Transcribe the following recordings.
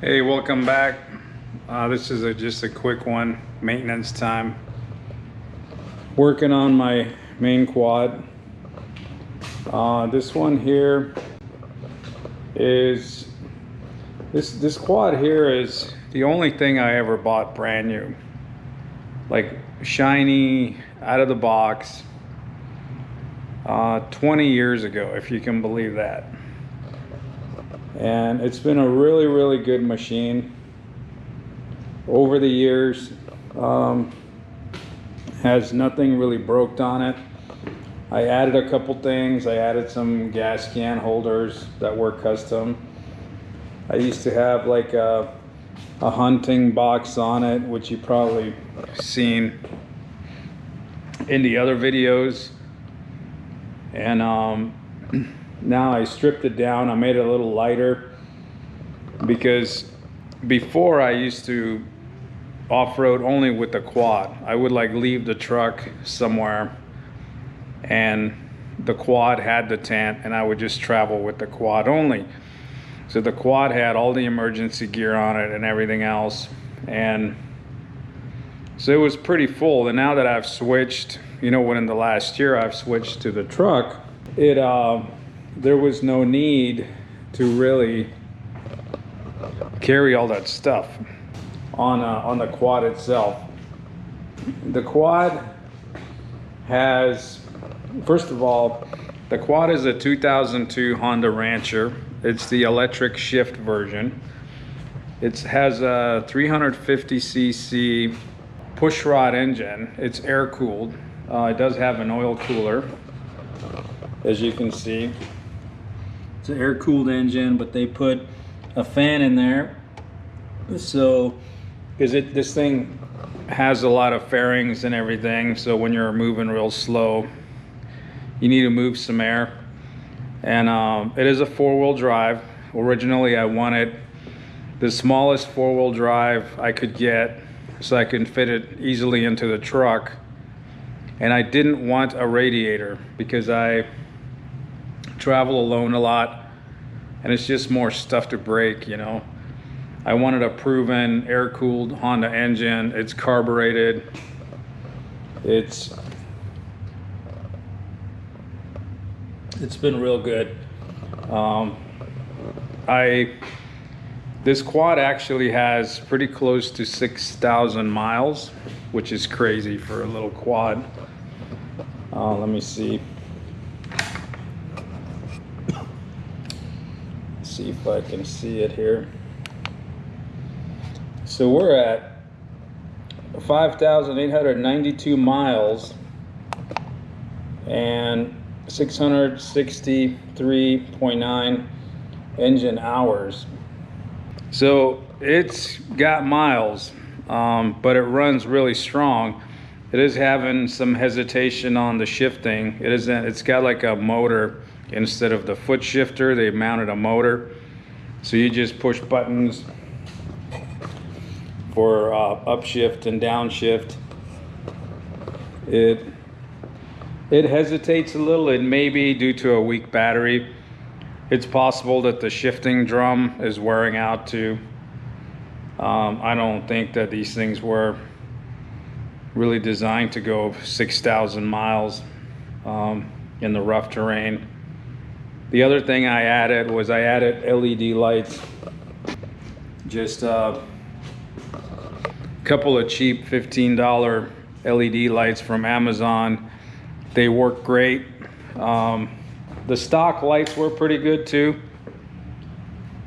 Hey, welcome back. This is just a quick one, maintenance time. Working on my main quad. This one here is, this quad here is the only thing I ever bought brand new. Like shiny, out of the box, 20 years ago, if you can believe that. And it's been a really good machine over the years. Has nothing really broke on it. I added a couple things. I added some gas can holders that were custom. I used to have like a hunting box on it, which you probably seen in the other videos. And now I stripped it down. I made it a little lighter because before I used to off-road only with the quad. I would like leave the truck somewhere and the quad had the tent and I would just travel with the quad only. So the quad had all the emergency gear on it and everything else, and so it was pretty full. And now that I've switched, you know, within the last year I've switched to the truck, there was no need to really carry all that stuff on the quad itself. The quad has, first of all, the quad is a 2002 Honda Rancher. It's the electric shift version. It has a 350cc pushrod engine. It's air cooled. It does have an oil cooler, as you can see. It's an air cooled engine, but they put a fan in there. So, because this thing has a lot of fairings and everything, so when you're moving real slow, you need to move some air. And it is a four-wheel drive. Originally, I wanted the smallest four-wheel drive I could get so I can fit it easily into the truck. And I didn't want a radiator because I travel alone a lot and it's just more stuff to break, you know. I wanted a proven air-cooled Honda engine. It's carbureted. It's been real good. This quad actually has pretty close to 6,000 miles, which is crazy for a little quad. Let me see. See if I can see it here. So we're at 5,892 miles and 663.9 engine hours. So it's got miles, but it runs really strong. It is having some hesitation on the shifting. It's got like a motor instead of the foot shifter. They mounted a motor, so you just push buttons for upshift and downshift. It hesitates a little. It may be due to a weak battery. It's possible that the shifting drum is wearing out too. I don't think that these things were really designed to go 6,000 miles in the rough terrain. The other thing I added was I added LED lights. Just a couple of cheap $15 LED lights from Amazon. They work great. The stock lights were pretty good too,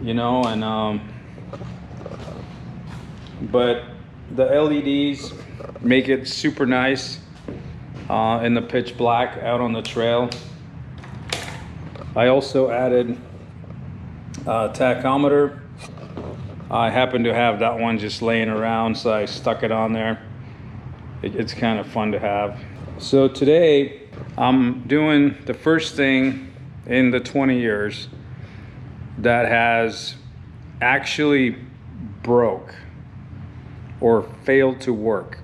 you know, and but the LEDs make it super nice in the pitch black out on the trail. I also added a tachometer. I happen to have that one just laying around, so I stuck it on there. It's kind of fun to have. So today I'm doing the first thing in the 20 years that has actually broke or failed to work.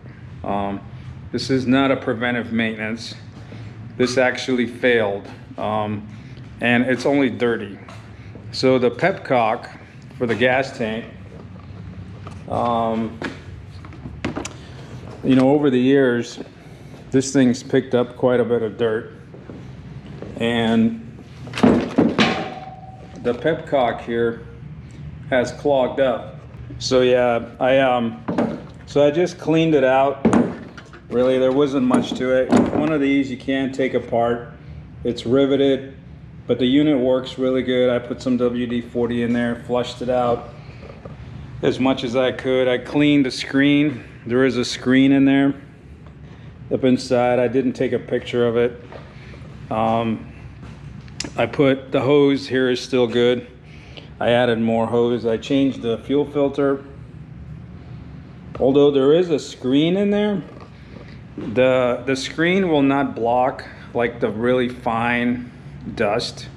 This is not a preventive maintenance. This actually failed, and it's only dirty. So the pepcock for the gas tank You know, over the years, this thing's picked up quite a bit of dirt, and the pepcock here has clogged up. So yeah, I just cleaned it out. Really, there wasn't much to it. One of these you can take apart. It's riveted, but the unit works really good. I put some WD-40 in there, flushed it out as much as I could. I cleaned the screen. There is a screen in there up inside. I didn't take a picture of it. I put the hose here is still good. I added more hose. I changed the fuel filter. Although there is a screen in there, the screen will not block like the really fine dust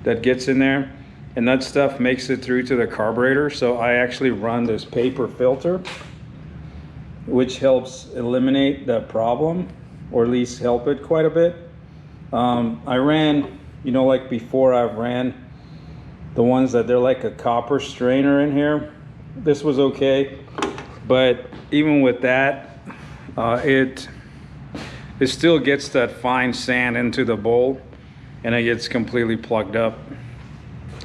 that gets in there, and that stuff makes it through to the carburetor. So I actually run this paper filter, which helps eliminate the problem, or at least help it quite a bit. I ran, you know, like before, I've ran the ones that they're like a copper strainer in here. This was okay, but even with that, it still gets that fine sand into the bowl, and it gets completely plugged up.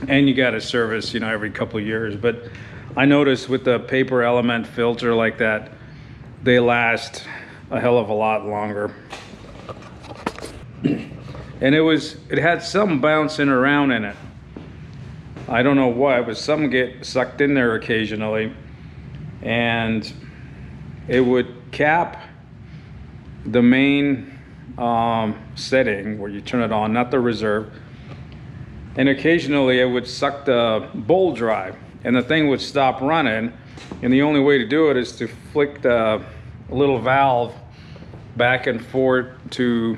And you got to service, you know, every couple of years. But I noticed with the paper element filter like that, they last a hell of a lot longer. And it had some bouncing around in it. I don't know why, but some get sucked in there occasionally, and it would cap the main setting where you turn it on, not the reserve, and occasionally it would suck the bowl dry, and the thing would stop running. And the only way to do it is to flick the little valve back and forth to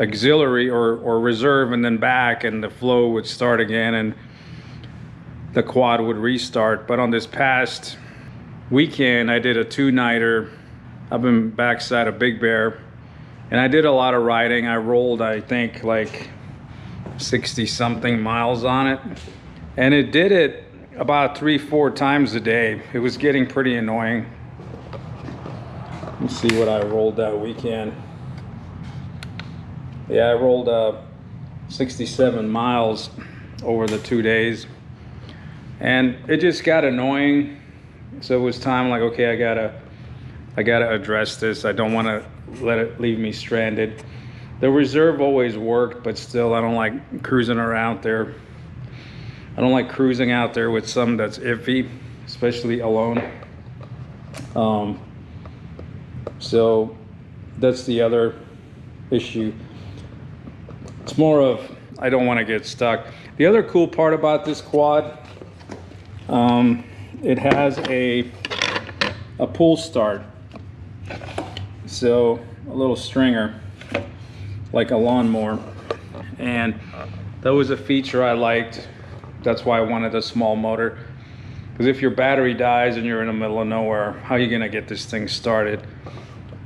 auxiliary or reserve, and then back, and the flow would start again and the quad would restart. But on this past weekend, I did a 2-nighter up in backside of Big Bear, and I did a lot of riding. I rolled, I think, like 60 something miles on it, and it did it about 3-4 times a day. It was getting pretty annoying. Let's see what I rolled that weekend. Yeah, I rolled 67 miles over the 2 days, and it just got annoying. So it was time, like, okay, I gotta address this. I don't want to let it leave me stranded. The reserve always worked, but still, I don't like cruising around there. I don't like cruising out there with something that's iffy, especially alone. So that's the other issue. It's more of, I don't want to get stuck. The other cool part about this quad, it has a pull start. So a little stringer, like a lawnmower. And that was a feature I liked. That's why I wanted a small motor. Because if your battery dies and you're in the middle of nowhere, how are you gonna get this thing started?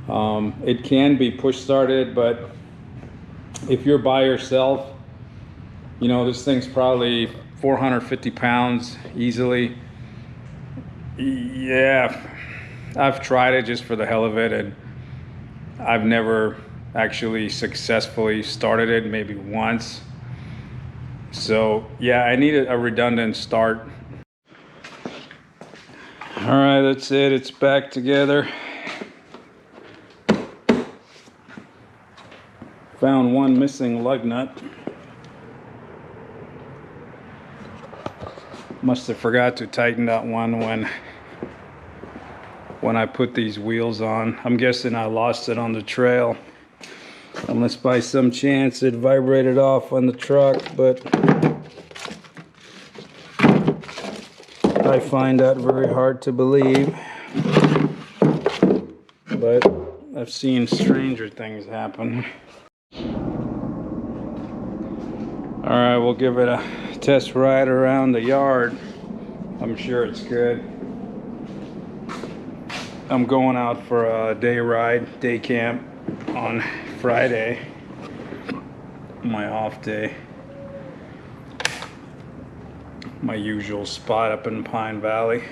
It can be push started, but if you're by yourself, you know, this thing's probably 450 pounds easily. Yeah, I've tried it just for the hell of it, and I've never actually successfully started it, maybe once. So yeah, I needed a redundant start. All right, that's it. It's back together. Found one missing lug nut. Must have forgot to tighten that one when I put these wheels on. I'm guessing I lost it on the trail, unless by some chance it vibrated off on the truck, but I find that very hard to believe. But I've seen stranger things happen. All right, we'll give it a test ride around the yard. I'm sure it's good. I'm going out for a day ride, day camp on Friday, my off day. My usual spot up in Pine Valley.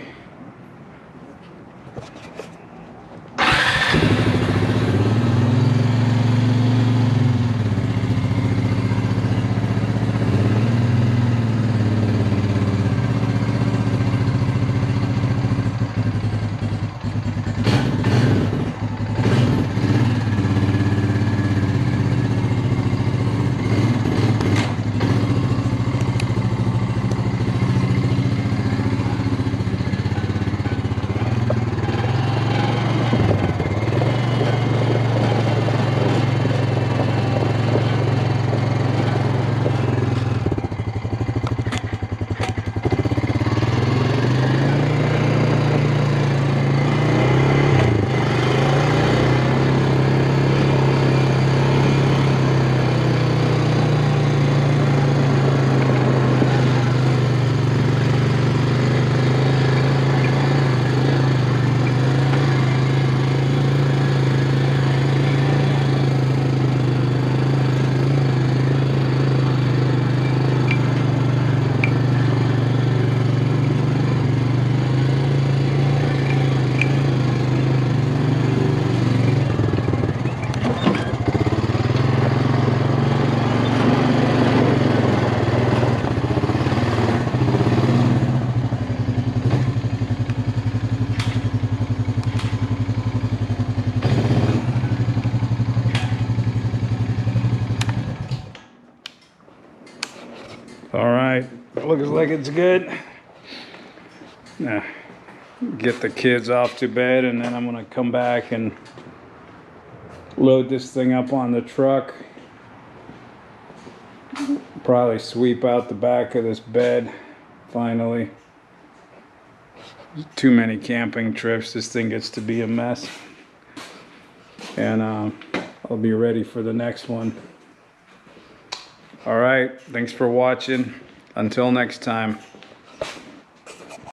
looks like it's good. Now, get the kids off to bed, and then I'm gonna come back and load this thing up on the truck. Probably sweep out the back of this bed finally. Too many camping trips, this thing gets to be a mess. And I'll be ready for the next one. All right, thanks for watching. Until next time.